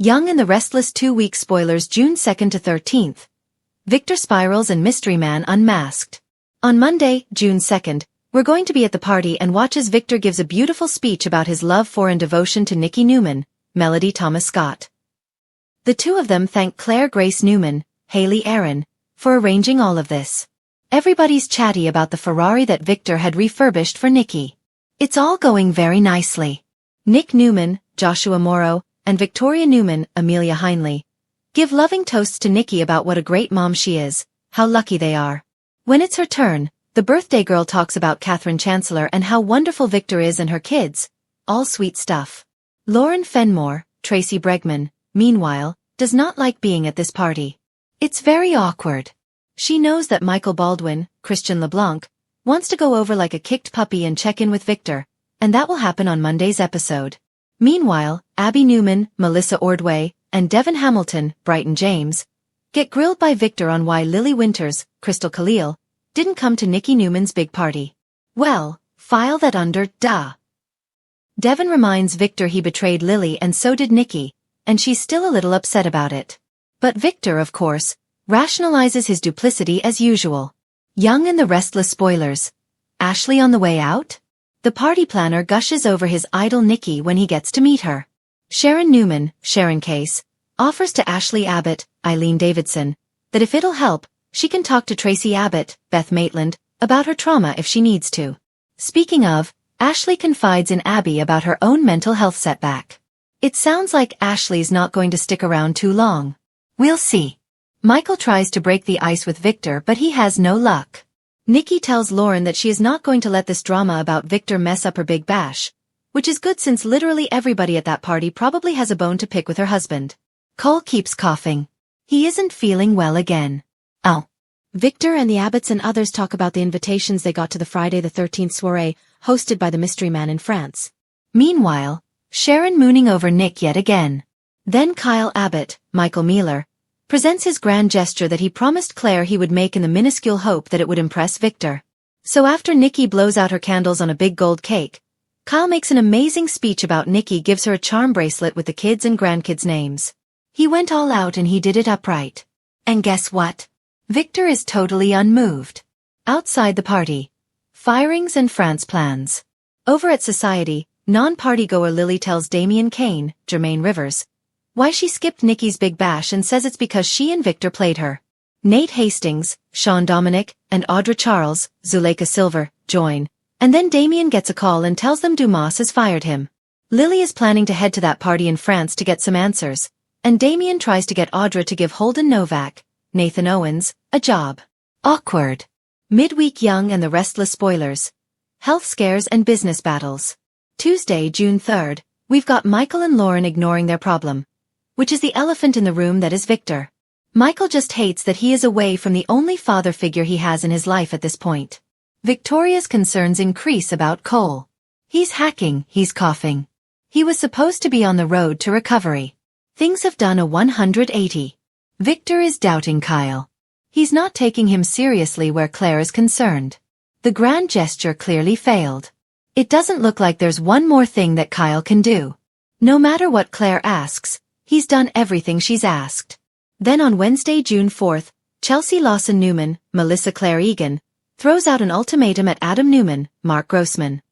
Young and the Restless 2-week spoilers June 2nd to 13th. Victor spirals and Mystery Man unmasked. On Monday, June 2nd, we're going to be at the party and watch as Victor gives a beautiful speech about his love for and devotion to Nikki Newman, Melody Thomas Scott. The two of them thank Claire Grace Newman, Haley Aaron, for arranging all of this. Everybody's chatty about the Ferrari that Victor had refurbished for Nikki. It's all going very nicely. Nick Newman, Joshua Morrow, and Victoria Newman, Amelia Heinley, give loving toasts to Nikki about what a great mom she is, how lucky they are. When it's her turn, the birthday girl talks about Catherine Chancellor and how wonderful Victor is and her kids, all sweet stuff. Lauren Fenmore, Tracy Bregman, meanwhile, does not like being at this party. It's very awkward. She knows that Michael Baldwin, Christian LeBlanc, wants to go over like a kicked puppy and check in with Victor, and that will happen on Monday's episode. Meanwhile, Abby Newman, Melissa Ordway, and Devin Hamilton, Brighton James, get grilled by Victor on why Lily Winters, Crystal Khalil, didn't come to Nikki Newman's big party. Well, file that under, duh. Devin reminds Victor he betrayed Lily and so did Nikki, and she's still a little upset about it. But Victor, of course, rationalizes his duplicity as usual. Young and the Restless spoilers. Ashley on the way out? The party planner gushes over his idol Nikki when he gets to meet her. Sharon Newman, Sharon Case, offers to Ashley Abbott, Eileen Davidson, that if it'll help, she can talk to Tracy Abbott, Beth Maitland, about her trauma if she needs to. Speaking of, Ashley confides in Abby about her own mental health setback. It sounds like Ashley's not going to stick around too long. We'll see. Michael tries to break the ice with Victor but he has no luck. Nikki tells Lauren that she is not going to let this drama about Victor mess up her big bash, which is good since literally everybody at that party probably has a bone to pick with her husband. Cole keeps coughing. He isn't feeling well again. Oh. Victor and the Abbotts and others talk about the invitations they got to the Friday the 13th soiree, hosted by the Mystery Man in France. Meanwhile, Sharon mooning over Nick yet again. Then Kyle Abbott, Michael Mealer, presents his grand gesture that he promised Claire he would make in the minuscule hope that it would impress Victor. So after Nikki blows out her candles on a big gold cake, Kyle makes an amazing speech about Nikki gives her a charm bracelet with the kids' and grandkids' names. He went all out and he did it upright. And guess what? Victor is totally unmoved. Outside the party. Firings and France plans. Over at Society, non-partygoer Lily tells Damian Kane, Jermaine Rivers, why she skipped Nikki's big bash and says it's because she and Victor played her. Nate Hastings, Sean Dominic, and Audra Charles, Zuleika Silver, join, and then Damian gets a call and tells them Dumas has fired him. Lily is planning to head to that party in France to get some answers, and Damian tries to get Audra to give Holden Novak, Nathan Owens, a job. Awkward. Midweek Young and the Restless spoilers. Health scares and business battles. Tuesday, June 3rd, we've got Michael and Lauren ignoring their problem, which is the elephant in the room that is Victor. Michael just hates that he is away from the only father figure he has in his life at this point. Victoria's concerns increase about Cole. He's hacking, he's coughing. He was supposed to be on the road to recovery. Things have done a 180. Victor is doubting Kyle. He's not taking him seriously where Claire is concerned. The grand gesture clearly failed. It doesn't look like there's one more thing that Kyle can do. No matter what Claire asks, he's done everything she's asked. Then on Wednesday, June 4th, Chelsea Lawson Newman, Melissa Claire Egan, throws out an ultimatum at Adam Newman, Mark Grossman.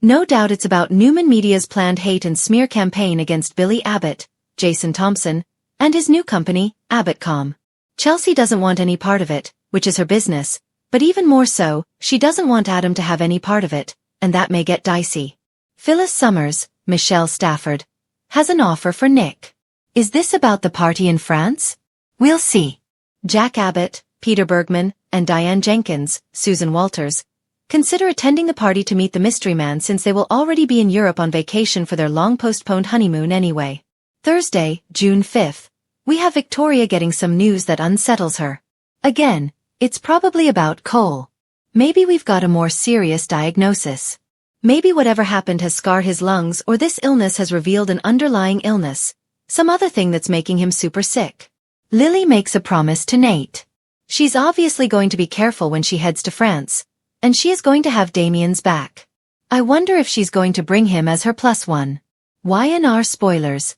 No doubt it's about Newman Media's planned hate and smear campaign against Billy Abbott, Jason Thompson, and his new company, Abbottcom. Chelsea doesn't want any part of it, which is her business, but even more so, she doesn't want Adam to have any part of it, and that may get dicey. Phyllis Summers, Michelle Stafford, has an offer for Nick. Is this about the party in France? We'll see. Jack Abbott, Peter Bergman, and Diane Jenkins, Susan Walters, consider attending the party to meet the Mystery Man since they will already be in Europe on vacation for their long-postponed honeymoon anyway. Thursday, June 5th, we have Victoria getting some news that unsettles her. Again, it's probably about Cole. Maybe we've got a more serious diagnosis. Maybe whatever happened has scarred his lungs or this illness has revealed an underlying illness, some other thing that's making him super sick. Lily makes a promise to Nate. She's obviously going to be careful when she heads to France, and she is going to have Damian's back. I wonder if she's going to bring him as her +1. Y&R spoilers.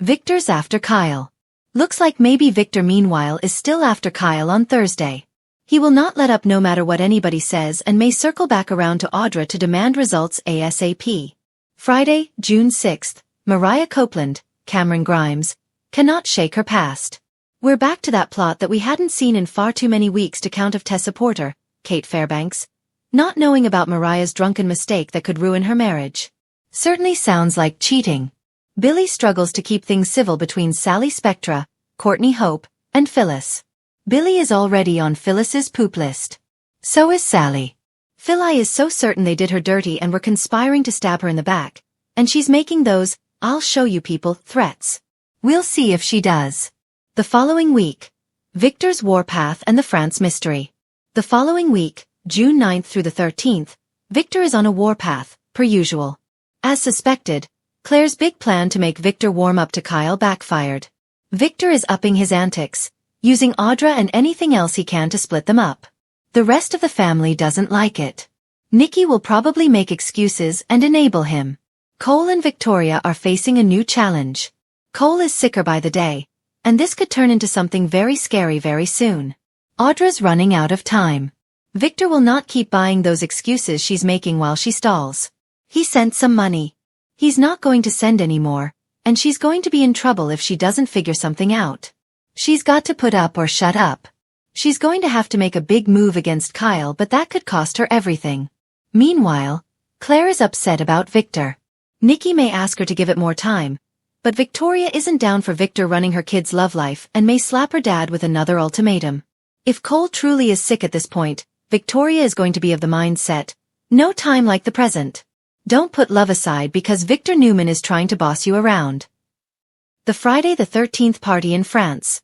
Victor's after Kyle. Looks like maybe Victor meanwhile is still after Kyle on Thursday. He will not let up no matter what anybody says and may circle back around to Audra to demand results ASAP. Friday, June 6th, Mariah Copeland, Cameron Grimes, cannot shake her past. We're back to that plot that we hadn't seen in far too many weeks to count of Tessa Porter, Kate Fairbanks, not knowing about Mariah's drunken mistake that could ruin her marriage. Certainly sounds like cheating. Billy struggles to keep things civil between Sally Spectra, Courtney Hope, and Phyllis. Billy is already on Phyllis's poop list. So is Sally. Phyllis is so certain they did her dirty and were conspiring to stab her in the back, and she's making those, "I'll show you people," threats. We'll see if she does. The following week, Victor's warpath and the France mystery. The following week, June 9th through the 13th, Victor is on a warpath, per usual. As suspected, Claire's big plan to make Victor warm up to Kyle backfired. Victor is upping his antics, using Audra and anything else he can to split them up. The rest of the family doesn't like it. Nikki will probably make excuses and enable him. Cole and Victoria are facing a new challenge. Cole is sicker by the day, and this could turn into something very scary very soon. Audra's running out of time. Victor will not keep buying those excuses she's making while she stalls. He sent some money. He's not going to send any more, and she's going to be in trouble if she doesn't figure something out. She's got to put up or shut up. She's going to have to make a big move against Kyle, but that could cost her everything. Meanwhile, Claire is upset about Victor. Nikki may ask her to give it more time, but Victoria isn't down for Victor running her kid's love life and may slap her dad with another ultimatum. If Cole truly is sick at this point, Victoria is going to be of the mindset, no time like the present. Don't put love aside because Victor Newman is trying to boss you around. The Friday the 13th party in France.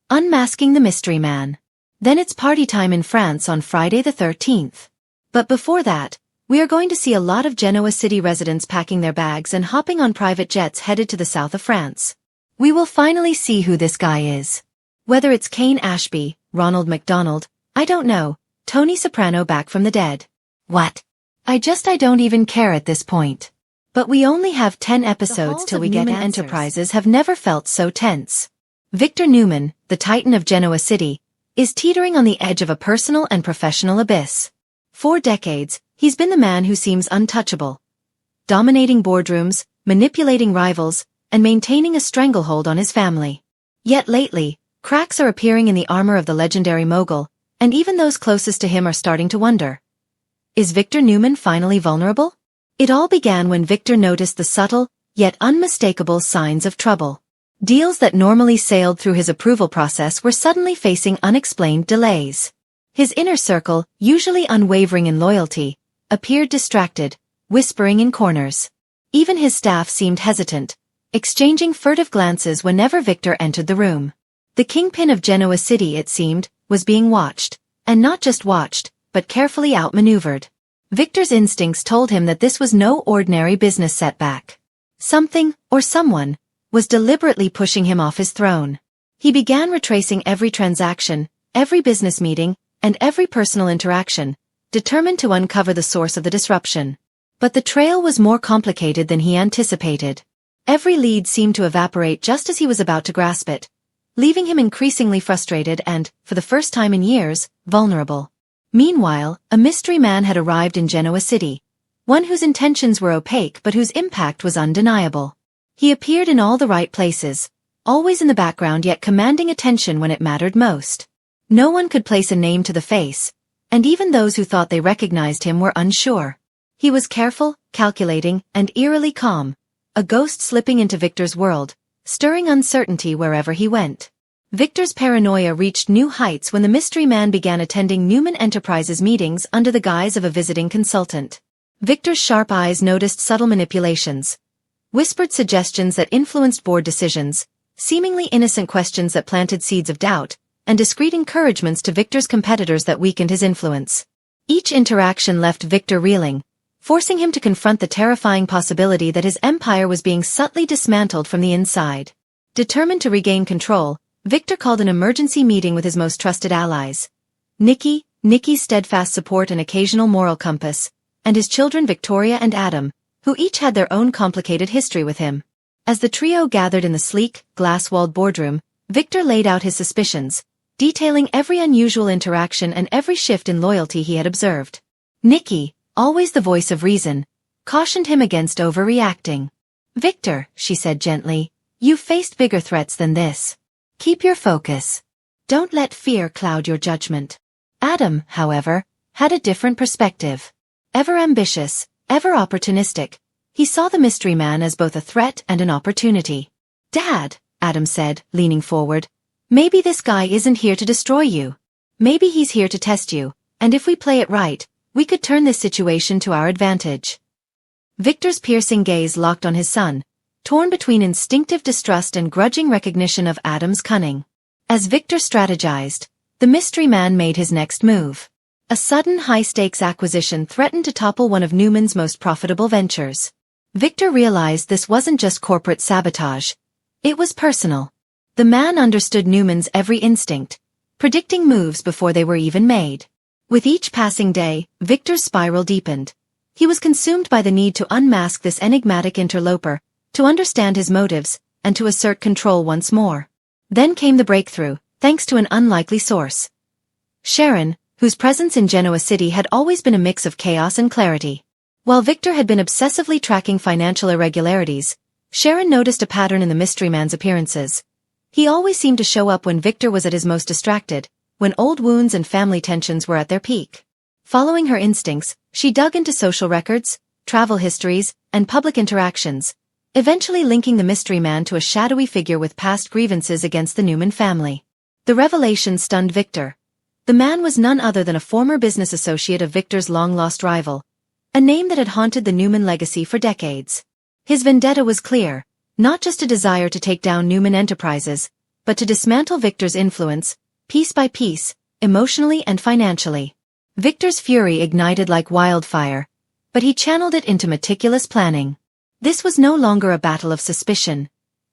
Unmasking the mystery man. Then it's party time in France on Friday the 13th. But before that, we are going to see a lot of Genoa City residents packing their bags and hopping on private jets headed to the south of France. We will finally see who this guy is. Whether it's Kane Ashby, Ronald McDonald, I don't know, Tony Soprano back from the dead. What? I don't even care at this point. But we only have 10 episodes till we get Enterprises have never felt so tense. Victor Newman, the Titan of Genoa City, is teetering on the edge of a personal and professional abyss. For decades, he's been the man who seems untouchable. Dominating boardrooms, manipulating rivals, and maintaining a stranglehold on his family. Yet lately, cracks are appearing in the armor of the legendary mogul, and even those closest to him are starting to wonder. Is Victor Newman finally vulnerable? It all began when Victor noticed the subtle, yet unmistakable signs of trouble. Deals that normally sailed through his approval process were suddenly facing unexplained delays. His inner circle, usually unwavering in loyalty, appeared distracted, whispering in corners. Even his staff seemed hesitant, exchanging furtive glances whenever Victor entered the room. The kingpin of Genoa City, it seemed, was being watched, and not just watched, but carefully outmaneuvered. Victor's instincts told him that this was no ordinary business setback. Something, or someone, was deliberately pushing him off his throne. He began retracing every transaction, every business meeting, and every personal interaction, determined to uncover the source of the disruption. But the trail was more complicated than he anticipated. Every lead seemed to evaporate just as he was about to grasp it, leaving him increasingly frustrated and, for the first time in years, vulnerable. Meanwhile, a mystery man had arrived in Genoa City, one whose intentions were opaque but whose impact was undeniable. He appeared in all the right places, always in the background yet commanding attention when it mattered most. No one could place a name to the face, and even those who thought they recognized him were unsure. He was careful, calculating, and eerily calm, a ghost slipping into Victor's world, stirring uncertainty wherever he went. Victor's paranoia reached new heights when the mystery man began attending Newman Enterprises meetings under the guise of a visiting consultant. Victor's sharp eyes noticed subtle manipulations, whispered suggestions that influenced board decisions, seemingly innocent questions that planted seeds of doubt, and discreet encouragements to Victor's competitors that weakened his influence. Each interaction left Victor reeling, forcing him to confront the terrifying possibility that his empire was being subtly dismantled from the inside. Determined to regain control, Victor called an emergency meeting with his most trusted allies. Nikki's steadfast support and occasional moral compass, and his children Victoria and Adam, who each had their own complicated history with him. As the trio gathered in the sleek, glass-walled boardroom, Victor laid out his suspicions, detailing every unusual interaction and every shift in loyalty he had observed. Nikki, always the voice of reason, cautioned him against overreacting. "Victor," she said gently, "you've faced bigger threats than this. Keep your focus. Don't let fear cloud your judgment." Adam, however, had a different perspective. Ever ambitious, ever opportunistic, he saw the mystery man as both a threat and an opportunity. "Dad," Adam said, leaning forward, "maybe this guy isn't here to destroy you. Maybe he's here to test you, and if we play it right, we could turn this situation to our advantage." Victor's piercing gaze locked on his son, torn between instinctive distrust and grudging recognition of Adam's cunning. As Victor strategized, the mystery man made his next move. A sudden high-stakes acquisition threatened to topple one of Newman's most profitable ventures. Victor realized this wasn't just corporate sabotage. It was personal. The man understood Newman's every instinct, predicting moves before they were even made. With each passing day, Victor's spiral deepened. He was consumed by the need to unmask this enigmatic interloper, to understand his motives, and to assert control once more. Then came the breakthrough, thanks to an unlikely source. Sharon, whose presence in Genoa City had always been a mix of chaos and clarity. While Victor had been obsessively tracking financial irregularities, Sharon noticed a pattern in the mystery man's appearances. He always seemed to show up when Victor was at his most distracted, when old wounds and family tensions were at their peak. Following her instincts, she dug into social records, travel histories, and public interactions, eventually linking the mystery man to a shadowy figure with past grievances against the Newman family. The revelation stunned Victor. The man was none other than a former business associate of Victor's long-lost rival, a name that had haunted the Newman legacy for decades. His vendetta was clear, not just a desire to take down Newman Enterprises, but to dismantle Victor's influence, piece by piece, emotionally and financially. Victor's fury ignited like wildfire, but he channeled it into meticulous planning. This was no longer a battle of suspicion.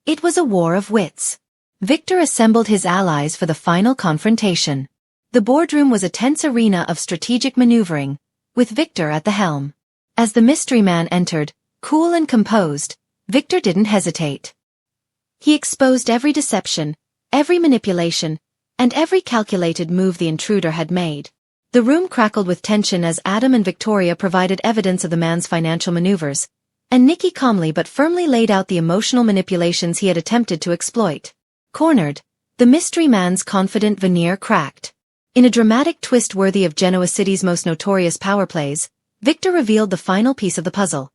It was a war of wits. Victor assembled his allies for the final confrontation. The boardroom was a tense arena of strategic maneuvering, with Victor at the helm. As the mystery man entered, cool and composed, Victor didn't hesitate. He exposed every deception, every manipulation, and every calculated move the intruder had made. The room crackled with tension as Adam and Victoria provided evidence of the man's financial maneuvers, and Nikki calmly but firmly laid out the emotional manipulations he had attempted to exploit. Cornered, the mystery man's confident veneer cracked. In a dramatic twist worthy of Genoa City's most notorious power plays, Victor revealed the final piece of the puzzle.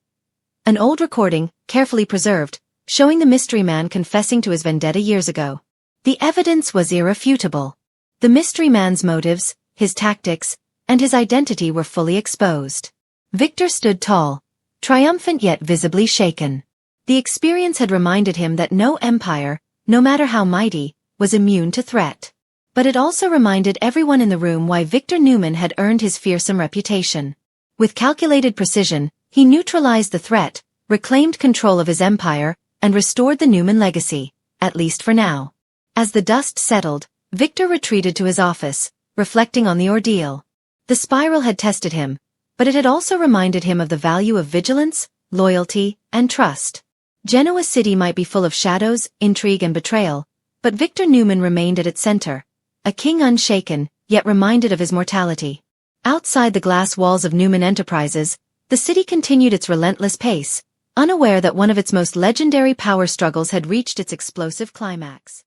An old recording, carefully preserved, showing the mystery man confessing to his vendetta years ago. The evidence was irrefutable. The mystery man's motives, his tactics, and his identity were fully exposed. Victor stood tall, triumphant yet visibly shaken. The experience had reminded him that no empire, no matter how mighty, was immune to threat. But it also reminded everyone in the room why Victor Newman had earned his fearsome reputation. With calculated precision, he neutralized the threat, reclaimed control of his empire, and restored the Newman legacy, at least for now. As the dust settled, Victor retreated to his office, reflecting on the ordeal. The spiral had tested him, but it had also reminded him of the value of vigilance, loyalty, and trust. Genoa City might be full of shadows, intrigue and betrayal, but Victor Newman remained at its center, a king unshaken, yet reminded of his mortality. Outside the glass walls of Newman Enterprises, the city continued its relentless pace, unaware that one of its most legendary power struggles had reached its explosive climax.